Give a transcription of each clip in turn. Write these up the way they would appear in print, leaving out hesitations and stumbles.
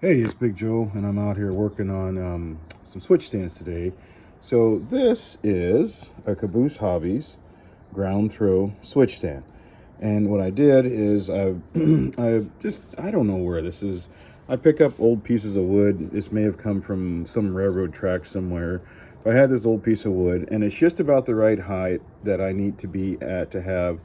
Hey, it's Big Joe, and I'm out here working on some switch stands today. So this is a Caboose Hobbies ground throw switch stand. And what I did is I don't know where this is. I pick up old pieces of wood. This may have come from some railroad track somewhere. But I had this old piece of wood, and it's just about the right height that I need to be at to have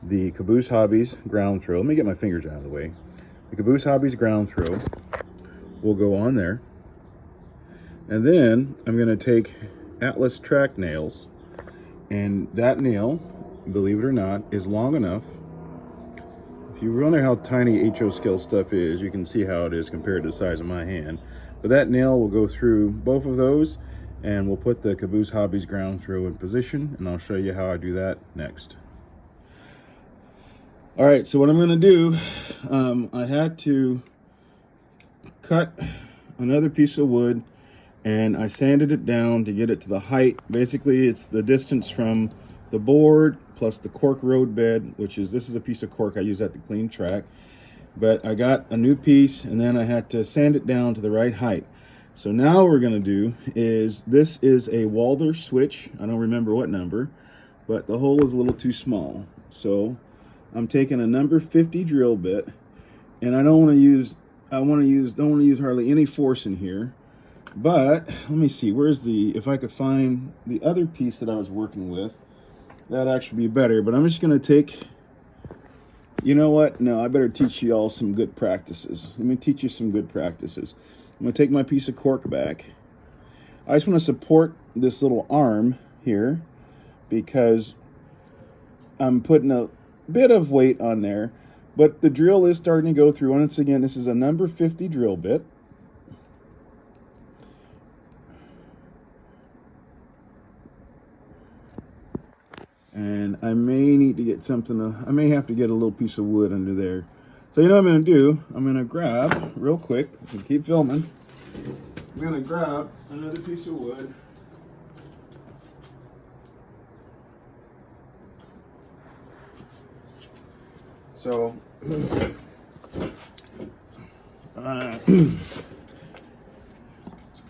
the Caboose Hobbies ground throw. Let me get my fingers out of the way. The Caboose Hobbies ground throw will go on there, and then I'm going to take Atlas track nails, and that nail, believe it or not, is long enough. If you wonder how tiny HO scale stuff is, you can see how it is compared to the size of my hand. But that nail will go through both of those, and we'll put the Caboose Hobbies ground throw in position, and I'll show you how I do that next. All right, so what I'm going to do, I had to cut another piece of wood, and I sanded it down to get it to the height. Basically, it's the distance from the board plus the cork road bed, which is, this is a piece of cork I use at the clean track. But I got a new piece, and then I had to sand it down to the right height. So now what we're going to do is, this is a Walther switch. I don't remember what number, but the hole is a little too small. So I'm taking a number 50 drill bit, and I don't want to use hardly any force in here. But let me see, if I could find the other piece that I was working with, that'd actually be better. But I'm just going to take, you know what? No, I better teach you all some good practices. Let me teach you some good practices. I'm going to take my piece of cork back. I just want to support this little arm here because I'm putting a bit of weight on there. But the drill is starting to go through. Once again, this is a number 50 drill bit. And I may need to get I may have to get a little piece of wood under there. So you know what I'm going to do? I'm going to grab, real quick, and keep filming. I'm going to grab another piece of wood. So,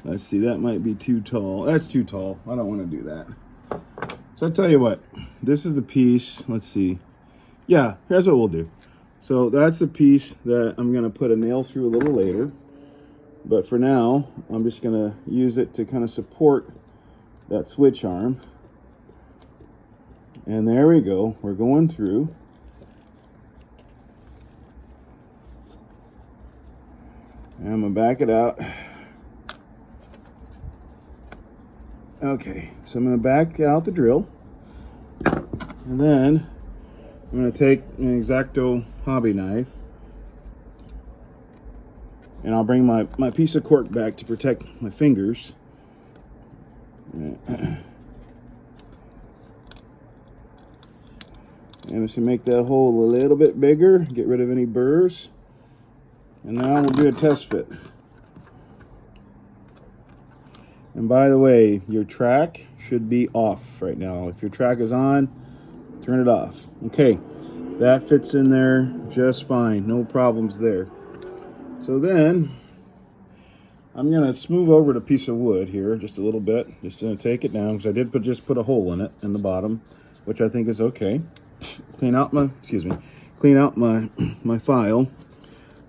let's see, that might be too tall. That's too tall. I don't want to do that. So I'll tell you what, this is the piece. Let's see. Yeah, here's what we'll do. So that's the piece that I'm going to put a nail through a little later. But for now, I'm just going to use it to kind of support that switch arm. And there we go. We're going through. And I'm going to back it out. Okay, so I'm going to back out the drill. And then I'm going to take an X-Acto hobby knife. And I'll bring my piece of cork back to protect my fingers. And I'm just going to make that hole a little bit bigger, get rid of any burrs. And now we'll do a test fit. And by the way, your track should be off right now. If your track is on, turn it off. Okay, that fits in there just fine. No problems there. So then, I'm going to smooth over the piece of wood here just a little bit. Just going to take it down because I did just put a hole in it in the bottom, which I think is okay. Clean out my file.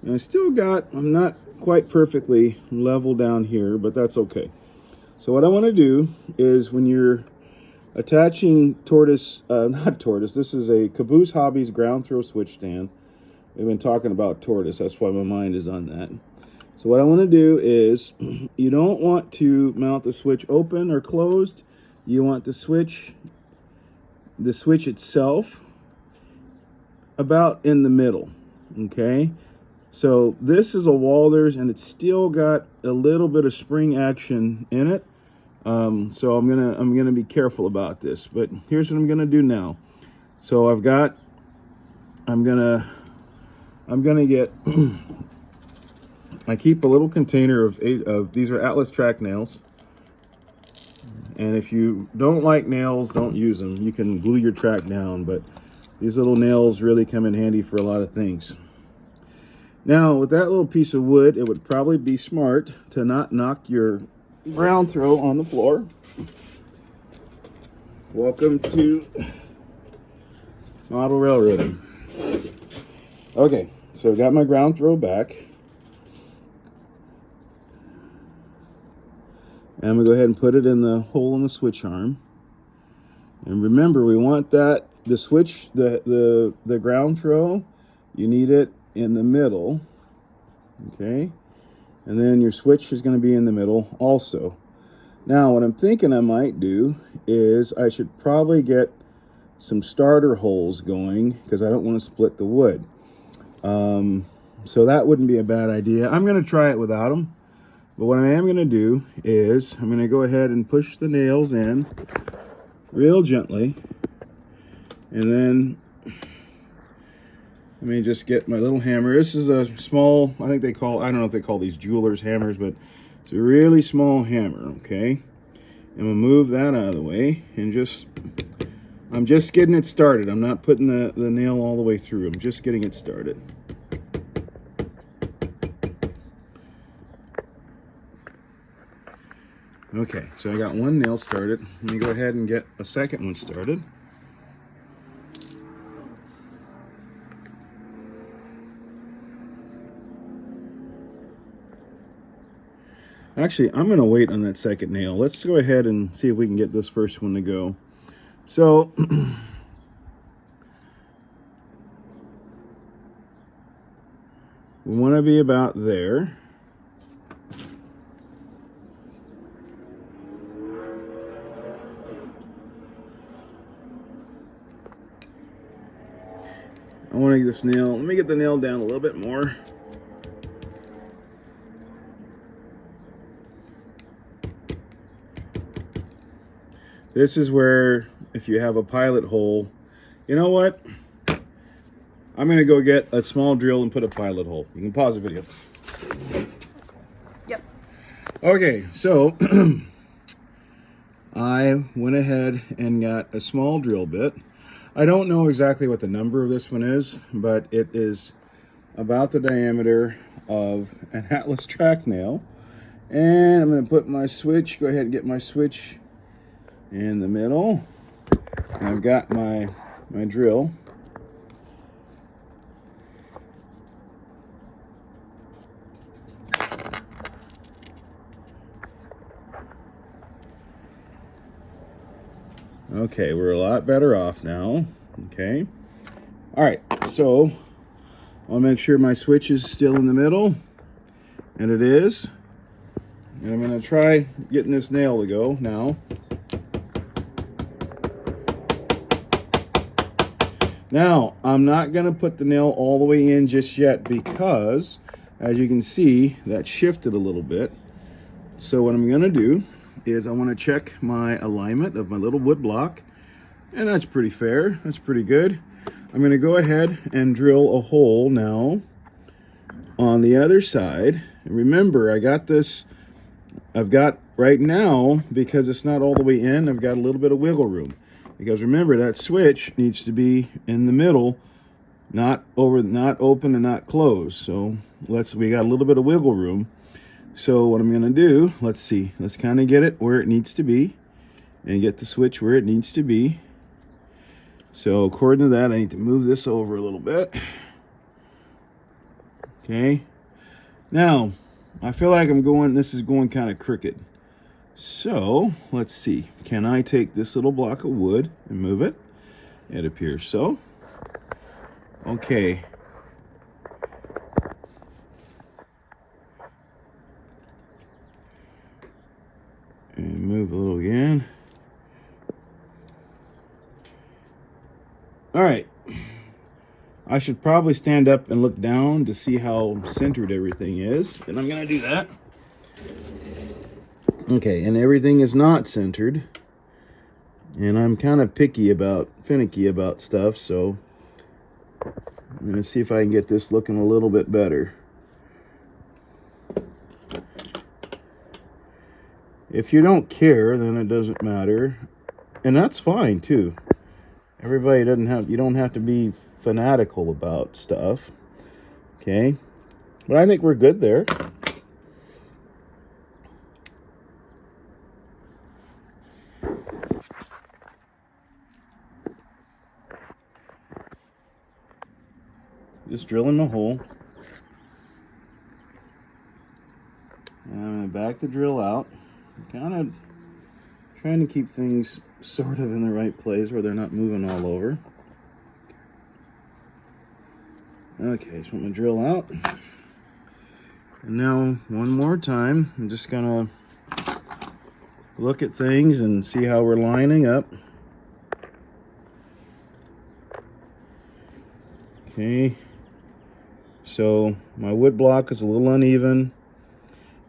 And I still got, I'm not quite perfectly level down here, but that's okay. So what I want to do is, when you're attaching this is a Caboose Hobbies ground throw switch stand. We've been talking about tortoise, that's why my mind is on that. So what I want to do is, you don't want to mount the switch open or closed. You want the switch itself about in the middle, okay? So this is a Walther's, and it's still got a little bit of spring action in it. So I'm gonna be careful about this. But here's what I'm gonna do now. So I'm gonna get. I keep a little container of these are Atlas track nails. And if you don't like nails, don't use them. You can glue your track down, but these little nails really come in handy for a lot of things. Now, with that little piece of wood, it would probably be smart to not knock your ground throw on the floor. Welcome to model railroading. Okay, so I got my ground throw back. And I'm gonna go ahead and put it in the hole in the switch arm. And remember, we want that, the switch, the ground throw, you need it in the middle, okay? And then your switch is gonna be in the middle also. Now, what I'm thinking I might do is I should probably get some starter holes going because I don't want to split the wood. So that wouldn't be a bad idea. I'm gonna try it without them. But what I am gonna do is I'm gonna go ahead and push the nails in real gently, and then let me just get my little hammer. This is a small, I think they call, I don't know if they call these jeweler's hammers, but it's a really small hammer, okay? And we'll move that out of the way and I'm just getting it started. I'm not putting the nail all the way through. I'm just getting it started. Okay, so I got one nail started. Let me go ahead and get a second one started. Actually, I'm going to wait on that second nail. Let's go ahead and see if we can get this first one to go. So, we want to be about there. I want to get this nail, let me get the nail down a little bit more. This is where, if you have a pilot hole, you know what? I'm going to go get a small drill and put a pilot hole. You can pause the video. Yep. Okay, so I went ahead and got a small drill bit. I don't know exactly what the number of this one is, but it is about the diameter of an Atlas track nail. And I'm going to put my switch, go ahead and get my switch in the middle. And I've got my drill. Okay, we're a lot better off now. Okay. All right, so I'll make sure my switch is still in the middle, and it is. And I'm going to try getting this nail to go now. Now, I'm not going to put the nail all the way in just yet because, as you can see, that shifted a little bit. So what I'm going to do is I want to check my alignment of my little wood block, and that's pretty fair. That's pretty good. I'm going to go ahead and drill a hole now on the other side. And remember, I got this, I've got right now, because it's not all the way in, I've got a little bit of wiggle room. Because remember, that switch needs to be in the middle, not open and not closed. So we got a little bit of wiggle room. So what I'm going to do, let's see, let's kind of get it where it needs to be and get the switch where it needs to be. So according to that, I need to move this over a little bit. Okay. Now, I feel like this is going kind of crooked. So let's see, can I take this little block of wood and move it? It appears so. Okay. And move a little again. All right. I should probably stand up and look down to see how centered everything is. And I'm going to do that. Okay, and everything is not centered. And I'm kind of finicky about stuff, so I'm going to see if I can get this looking a little bit better. If you don't care, then it doesn't matter. And that's fine too. You don't have to be fanatical about stuff. Okay? But I think we're good there. Just drilling the hole. And I'm going to back the drill out. Kind of trying to keep things sort of in the right place where they're not moving all over. Okay, so I'm going to drill out. And now, one more time, I'm just going to look at things and see how we're lining up. Okay, so my wood block is a little uneven.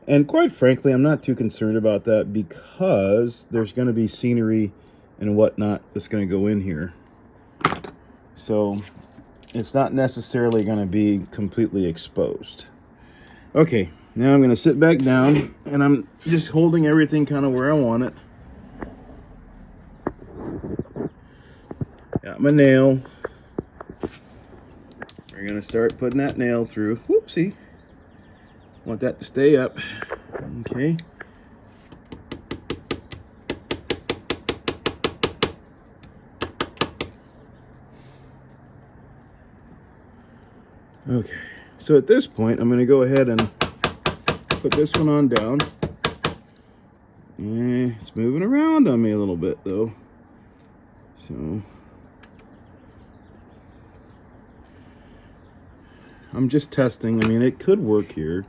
And quite frankly, I'm not too concerned about that because there's going to be scenery and whatnot that's going to go in here. So it's not necessarily going to be completely exposed. Okay, now I'm going to sit back down and I'm just holding everything kind of where I want it. Got my nail. We're going to start putting that nail through. Whoopsie. Want that to stay up. Okay. Okay. So at this point, I'm going to go ahead and put this one on down. It's moving around on me a little bit though. So I'm just testing. I mean, it could work here.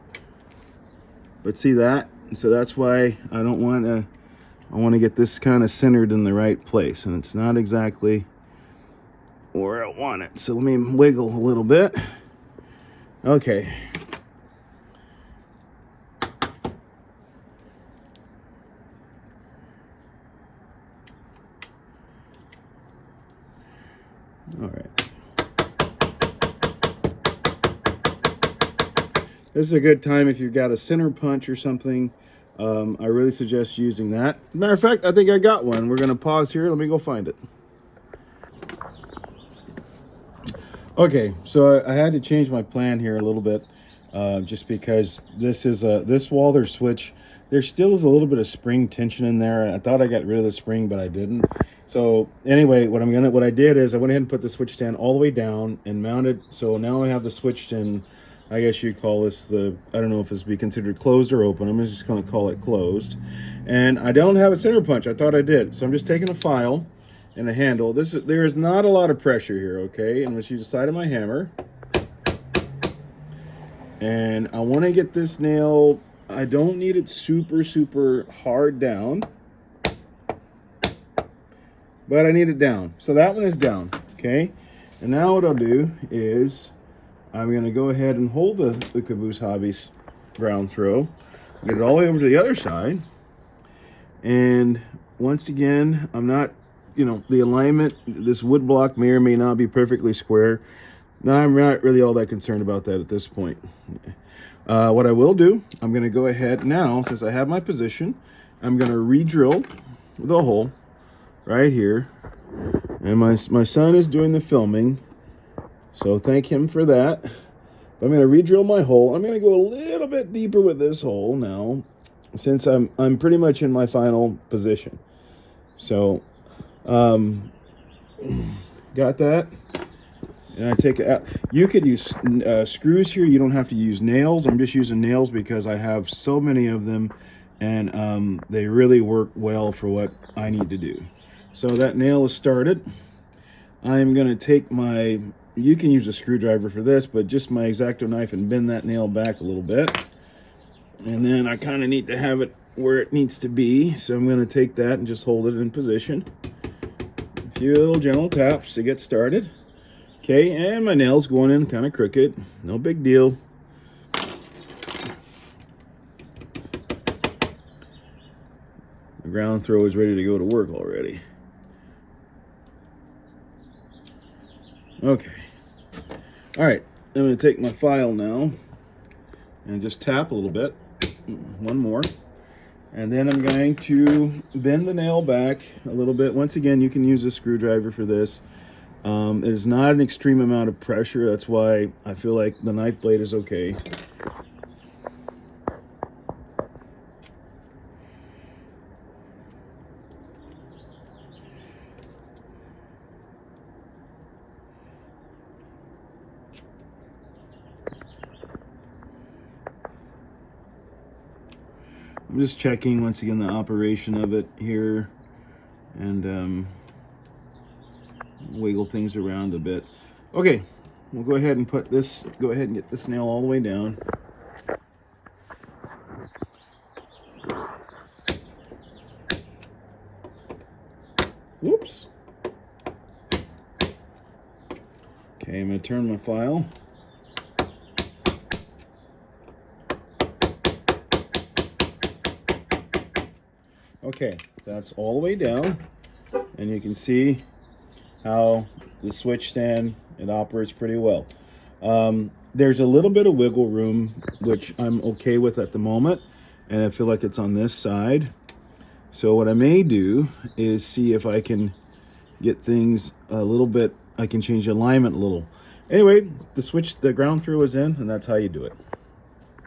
But see that? So that's why I don't want to, I want to get this kind of centered in the right place. And it's not exactly where I want it. So let me wiggle a little bit. Okay. All right. This is a good time if you've got a center punch or something. I really suggest using that. Matter of fact, I think I got one. We're going to pause here. Let me go find it. Okay, so I had to change my plan here a little bit, just because this is this Walther switch. There still is a little bit of spring tension in there. I thought I got rid of the spring, but I didn't. So anyway, what I did is I went ahead and put the switch stand all the way down and mounted. So now I have the switch stand. I guess you'd call this I don't know if this would be considered closed or open. I'm just going to call it closed. And I don't have a center punch. I thought I did. So I'm just taking a file and a handle. There is not a lot of pressure here, okay? I'm going to use the side of my hammer. And I want to get this nail, I don't need it super, super hard down. But I need it down. So that one is down, okay? And now what I'll do is I'm going to go ahead and hold the Caboose Hobbies ground throw, get it all the way over to the other side, and once again, I'm not, the alignment, this wood block may or may not be perfectly square. Now, I'm not really all that concerned about that at this point. What I will do, I'm going to go ahead now, since I have my position, I'm going to re-drill the hole right here, and my son is doing the filming. So thank him for that. I'm going to re-drill my hole. I'm going to go a little bit deeper with this hole now, since I'm pretty much in my final position. So, got that. And I take it out. You could use screws here. You don't have to use nails. I'm just using nails because I have so many of them, and they really work well for what I need to do. So that nail is started. I'm going to take my, you can use a screwdriver for this, but just my X-Acto knife and bend that nail back a little bit. And then I kind of need to have it where it needs to be. So I'm going to take that and just hold it in position. A few little gentle taps to get started. Okay, and my nail's going in kind of crooked. No big deal. The ground throw is ready to go to work already. Okay. All right, I'm going to take my file now and just tap a little bit. One more. And then I'm going to bend the nail back a little bit. Once again, you can use a screwdriver for this. It is not an extreme amount of pressure. That's why I feel like the knife blade is okay. I'm just checking once again the operation of it here, and wiggle things around a bit. Okay, we'll go ahead and get this nail all the way down. Whoops. Okay, I'm going to turn my file. Okay, that's all the way down, and you can see how the switch stand, it operates pretty well. There's a little bit of wiggle room, which I'm okay with at the moment, and I feel like it's on this side. So what I may do is see if I can get things a little bit, I can change the alignment a little. Anyway, the ground through is in, and that's how you do it.